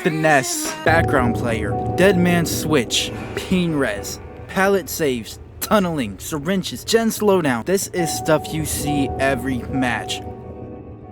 finesse, background player, dead man switch, ping res, pallet saves, tunneling, syringes, gen slowdown. This is stuff you see every match.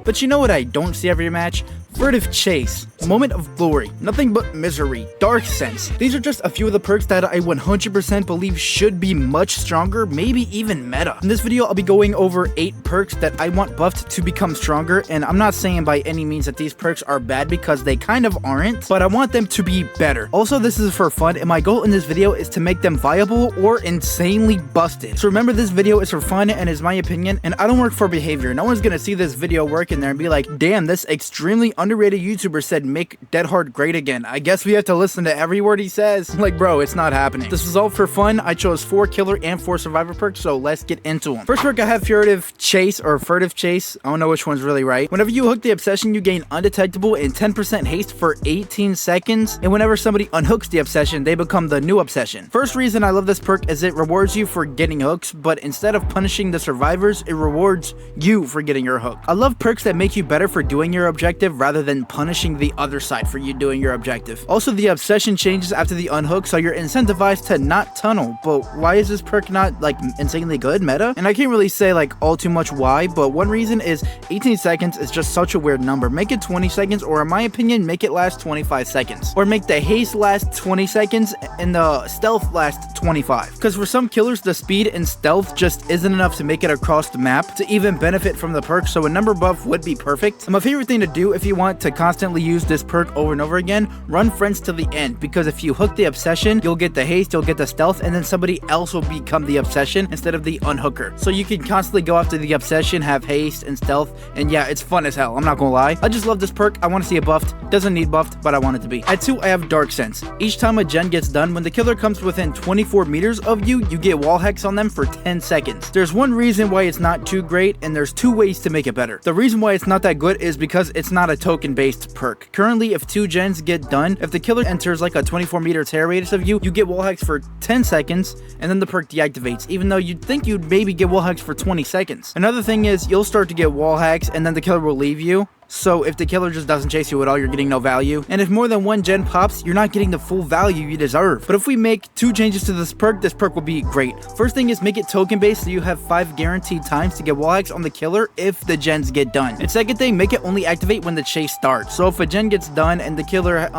But you know what I don't see every match? Furtive Chase, Moment of Glory, Nothing But Misery, Dark Sense. These are just a few of the perks that I 100% believe should be much stronger, maybe even meta. In this video, I'll be going over 8 perks that I want buffed to become stronger, and I'm not saying by any means that these perks are bad because they kind of aren't, but I want them to be better. Also, this is for fun, and my goal in this video is to make them viable or insanely busted. So remember, this video is for fun and is my opinion, and I don't work for behavior. No one's gonna see this video work in there and be like, damn, this extremely underrated YouTuber said make Dead Hard great again. I guess we have to listen to every word he says. Like, bro, it's not happening. This is all for fun. I chose 4 killer and 4 survivor perks, so let's get into them. First perk, I have Furtive Chase or Furtive Chase. I don't know which one's really right. Whenever you hook the obsession, you gain undetectable and 10% haste for 18 seconds. And whenever somebody unhooks the obsession, they become the new obsession. First reason I love this perk is it rewards you for getting hooks, but instead of punishing the survivors, it rewards you for getting your hook. I love perks that make you better for doing your objective rather than punishing the other side for you doing your objective. Also, the obsession changes after the unhook, so you're incentivized to not tunnel. But why is this perk not like insanely good meta? And I can't really say like all too much why, but one reason is 18 seconds is just such a weird number. Make it 20 seconds, or in my opinion, make it last 25 seconds. Or make the haste last 20 seconds and the stealth last 25. Because for some killers, the speed and stealth just isn't enough to make it across the map to even benefit from the perk, so a number buff would be perfect. And my favorite thing to do if you want to constantly use this perk over and over again, run friends to the end, because if you hook the obsession, you'll get the haste, you'll get the stealth, and then somebody else will become the obsession instead of the unhooker. So you can constantly go after the obsession, have haste and stealth, and yeah, it's fun as hell, I'm not gonna lie. I just love this perk. I want to see it buffed. Doesn't need buffed, but I want it to be. At 2, I have Dark Sense. Each time a gen gets done, when the killer comes within 24 meters of you, you get wall hacks on them for 10 seconds. There's one reason why it's not too great, and there's 2 ways to make it better. The reason why it's not that good is because it's not a token based perk. Currently, if 2 gens get done, if the killer enters like a 24-meter tear radius of you, you get wall hacks for 10 seconds, and then the perk deactivates, even though you'd think you'd maybe get wall hacks for 20 seconds. Another thing is, you'll start to get wall hacks, and then the killer will leave you. So if the killer just doesn't chase you at all, you're getting no value. And if more than 1 gen pops, you're not getting the full value you deserve. But if we make 2 changes to this perk will be great. First thing is make it token based, so you have 5 guaranteed times to get wall hacks on the killer if the gens get done. And second thing, make it only activate when the chase starts. So if a gen gets done and the killer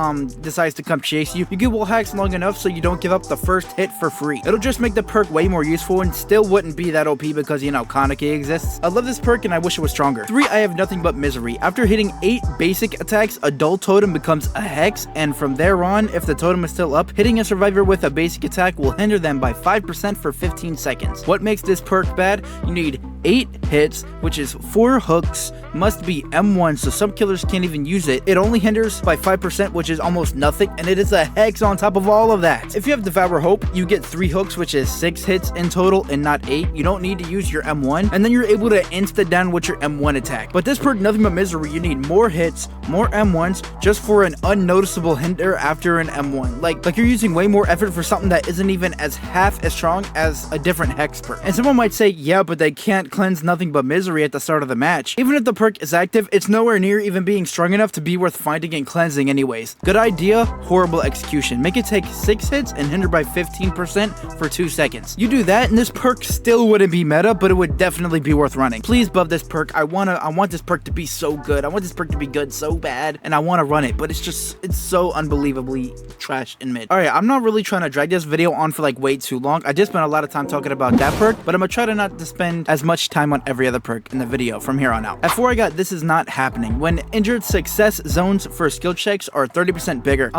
decides to come chase you, you get wall hacks long enough so you don't give up the first hit for free. It'll just make the perk way more useful and still wouldn't be that OP because, you know, Kaneki exists. I love this perk and I wish it was stronger. 3, I have Nothing But Misery. After hitting 8 basic attacks, a dull totem becomes a hex, and from there on, if the totem is still up, hitting a survivor with a basic attack will hinder them by 5% for 15 seconds. What makes this perk bad? You need 8 hits, which is 4 hooks, must be M1, so some killers can't even use it. It only hinders by 5%, which is almost nothing, and it is a hex on top of all of that. If you have Devour Hope, you get 3 hooks, which is 6 hits in total and not 8. You don't need to use your M1, and then you're able to insta down with your M1 attack. But this perk, Nothing But Misery, you need more hits, more M1s, just for an unnoticeable hinder after an M1. Like you're using way more effort for something that isn't even as half as strong as a different hex perk. And someone might say, yeah, but they can't cleanse Nothing But Misery at the start of the match. Even if the perk is active, it's nowhere near even being strong enough to be worth finding and cleansing anyways. Good idea, horrible execution. Make it take 6 hits and hinder by 15% for 2 seconds. You do that and this perk still wouldn't be meta, but it would definitely be worth running. Please buff this perk. I want this perk to be so good. I want this perk to be good so bad, and I want to run it, but it's so unbelievably trash and mid. Alright, I'm not really trying to drag this video on for like way too long. I just spent a lot of time talking about that perk, but I'm gonna try to not to spend as much time on every other perk in the video from here on out. At 4, I got This Is Not Happening. When injured, success zones for skill checks are 30% bigger.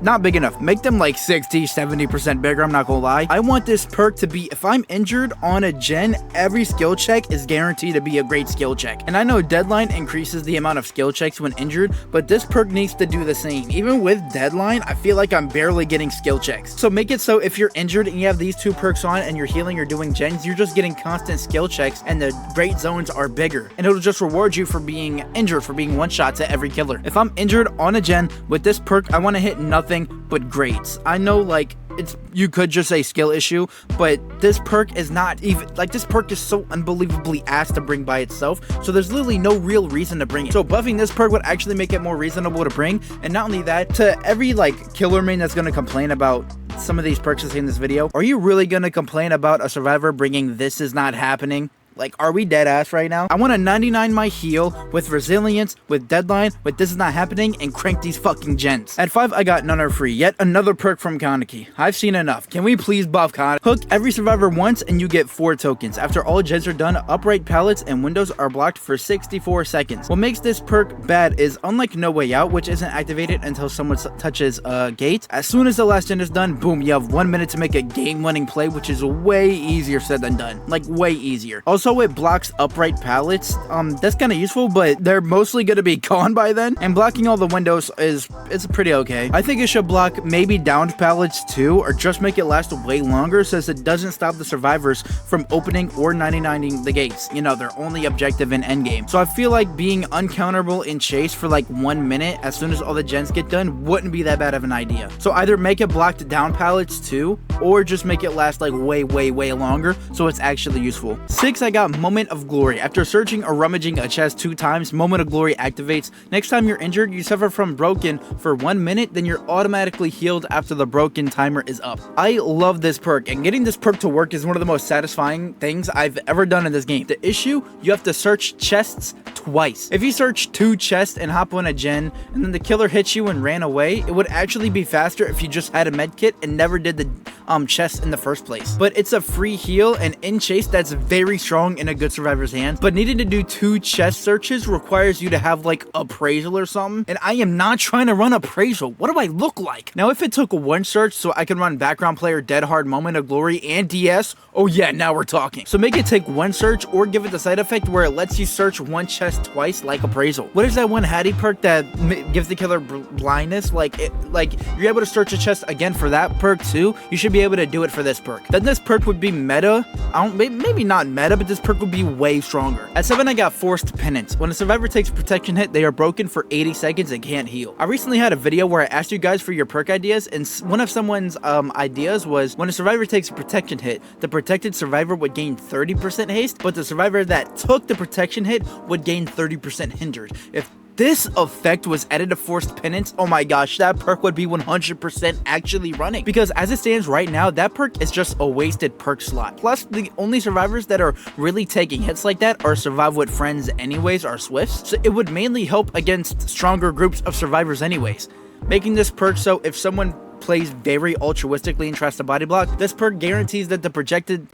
Not big enough. Make them like 60-70% bigger, I'm not gonna lie. I want this perk to be, if I'm injured on a gen, every skill check is guaranteed to be a great skill check. And I know Deadline increases the amount of skill checks when injured, but this perk needs to do the same. Even with Deadline, I feel like I'm barely getting skill checks. So make it so if you're injured and you have these 2 perks on and you're healing or doing gens, you're just getting constant skill checks and the great zones are bigger. And it'll just reward you for being injured, for being one shot to every killer. If I'm injured on a gen with this perk, I want to hit nothing nothing but grades. I know, like, you could just say skill issue, but this perk is not even, like, this perk is so unbelievably ass to bring by itself, so there's literally no real reason to bring it. So buffing this perk would actually make it more reasonable to bring. And not only that, to every, like, killer main that's gonna complain about some of these perks in this video, are you really gonna complain about a survivor bringing this is not happening? Like, are we dead ass right now? I want to 99 my heal with resilience, with deadline, with this is not happening, and crank these fucking gens. At 5, I got none are free. Yet another perk from Kaneki. I've seen enough. Can we please buff Kaneki? Hook every survivor once and you get 4 tokens. After all gens are done, upright pallets and windows are blocked for 64 seconds. What makes this perk bad is, unlike No Way Out, which isn't activated until someone touches a gate, as soon as the last gen is done, boom, you have 1 minute to make a game-winning play, which is way easier said than done. Like, way easier. Also, it blocks upright pallets. That's kind of useful, but they're mostly going to be gone by then. And blocking all the windows it's pretty okay. I think it should block maybe downed pallets too, or just make it last way longer, since it doesn't stop the survivors from opening or 99ing the gates. You know, their only objective in endgame. So I feel like being uncounterable in chase for like 1 minute as soon as all the gens get done wouldn't be that bad of an idea. So either make it blocked down pallets too, or just make it last like way longer so it's actually useful. 6, I got Moment of Glory. After searching or rummaging a chest 2 times, Moment of Glory activates. Next time you're injured, you suffer from broken for 1 minute, then you're automatically healed after the broken timer is up. I love this perk, and getting this perk to work is one of the most satisfying things I've ever done in this game. The issue, you have to search chests twice. If you search 2 chests and hop on a gen, and then the killer hits you and ran away, it would actually be faster if you just had a med kit and never did the chest in the first place. But it's a free heal, and in chase that's very strong in a good survivor's hands. But needing to do 2 chest searches requires you to have like appraisal or something, and I am not trying to run appraisal. What do I look like? Now if it took 1 search so I can run background player, dead hard, Moment of Glory, and DS, oh yeah, now we're talking. So make it take 1 search, or give it the side effect where it lets you search 1 chest twice, like appraisal. What is that one Hattie perk that gives the killer blindness? Like you're able to search a chest again for that perk too. You should be able to do it for this perk. Then this perk would be meta. Maybe not meta, but this perk would be way stronger. At 7, I got Forced Penance. When a survivor takes a protection hit, they are broken for 80 seconds and can't heal. I recently had a video where I asked you guys for your perk ideas, and one of someone's ideas was, when a survivor takes a protection hit, the protected survivor would gain 30% haste, but the survivor that took the protection hit would gain 30% hindered. If this effect was added to Forced Penance, oh my gosh, that perk would be 100% actually running. Because as it stands right now, that perk is just a wasted perk slot. Plus, the only survivors that are really taking hits like that are Survive with Friends anyways, or Swifts. So it would mainly help against stronger groups of survivors anyways. Making this perk so if someone plays very altruistically and tries to body block, this perk guarantees that the protected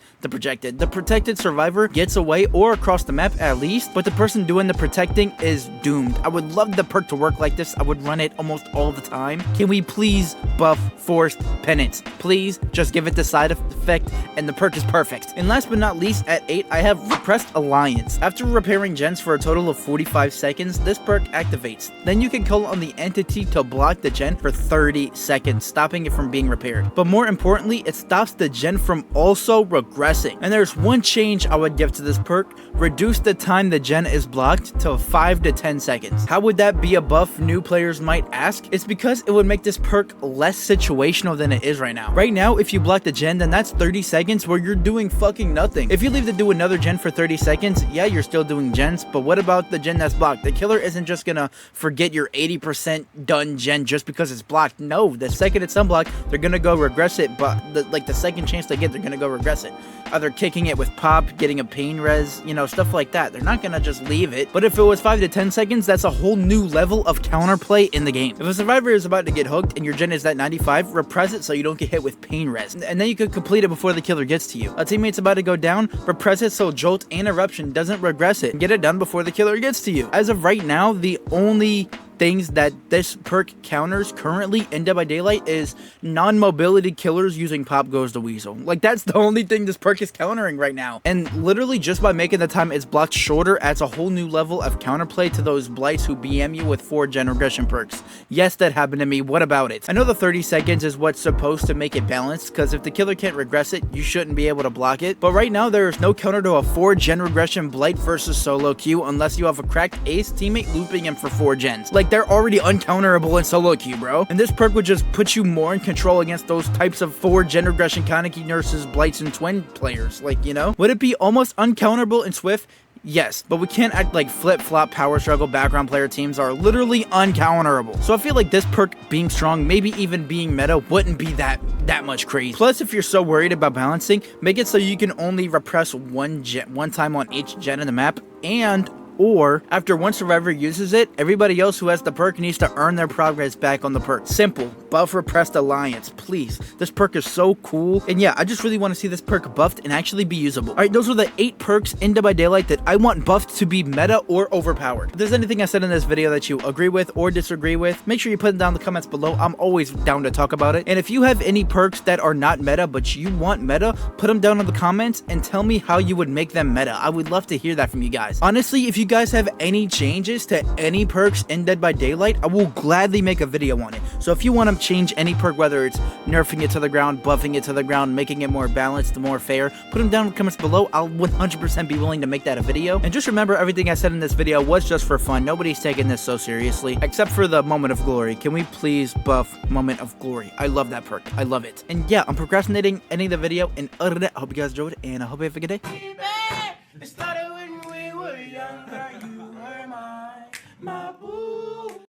survivor gets away or across the map at least, but the person doing the protecting is doomed. I would love the perk to work like this. I would run it almost all the time. Can we please buff Forced Penance? Please just give it the side effect and the perk is perfect. And last but not least, at 8, I have Repressed Alliance. After repairing gens for a total of 45 seconds, this perk activates. Then you can call on the entity to block the gen for 30 seconds, stopping it from being repaired. But more importantly, it stops the gen from also regressing. And there's one change I would give to this perk: reduce the time the gen is blocked to 5 to 10 seconds. How would that be a buff, new players might ask? It's because it would make this perk less situational than it is right now. Right now, if you block the gen, then that's 30 seconds where you're doing fucking nothing. If you leave to do another gen for 30 seconds, yeah, you're still doing gens, but what about the gen that's blocked? The killer isn't just gonna forget your 80% done gen just because it's blocked. No, the second it's unblocked, they're gonna go regress it, but the second chance they get, they're gonna go regress it. Either kicking it with pop, getting a pain res, you know, stuff like that. They're not gonna just leave it. But if it was 5 to 10 seconds, that's a whole new level of counterplay in the game. If a survivor is about to get hooked and your gen is at 95, repress it so you don't get hit with pain res. And then you could complete it before the killer gets to you. A teammate's about to go down, repress it so jolt and eruption doesn't regress it. Get it done before the killer gets to you. As of right now, the only things that this perk counters currently in Dead by Daylight is non-mobility killers using Pop Goes the Weasel. Like, that's the only thing this perk is countering right now. And literally just by making the time it's blocked shorter adds a whole new level of counterplay to those blights who BM you with 4 gen regression perks. Yes, that happened to me. What about it? I know the 30 seconds is what's supposed to make it balanced, because if the killer can't regress it, you shouldn't be able to block it. But right now, there is no counter to a 4 gen regression blight versus solo queue unless you have a cracked ace teammate looping him for 4 gens. Like, Like, they're already uncounterable in solo queue, bro. And this perk would just put you more in control against those types of 4 Gen Regression, Kaneki, Nurses, Blights, and Twin players. Like, you know? Would it be almost uncounterable in Swift? Yes, but we can't act like flip-flop power struggle background player teams are literally uncounterable. So I feel like this perk being strong, maybe even being meta, wouldn't be that much crazy. Plus, if you're so worried about balancing, make it so you can only repress one time on each gen in the map, or after one survivor uses it, everybody else who has the perk needs to earn their progress back on the perk. Simple. Buff repressed alliance, please. This perk is so cool. And yeah, I just really want to see this perk buffed and actually be usable. Alright, those are the 8 perks in Dead by Daylight that I want buffed to be meta or overpowered. If there's anything I said in this video that you agree with or disagree with, make sure you put it down in the comments below. I'm always down to talk about it. And if you have any perks that are not meta but you want meta, put them down in the comments and tell me how you would make them meta. I would love to hear that from you guys. Honestly, if you guys have any changes to any perks in Dead by Daylight, I will gladly make a video on it. So if you want to change any perk, whether it's nerfing it to the ground, buffing it to the ground, making it more balanced, more fair, put them down in the comments below. I'll 100% be willing to make that a video. And just remember, everything I said in this video was just for fun. Nobody's taking this so seriously, except for the Moment of Glory. Can we please buff Moment of Glory? I love that perk. I love it. And yeah, I'm procrastinating ending the video, and other than that, I hope you guys enjoyed, and I hope you have a good day.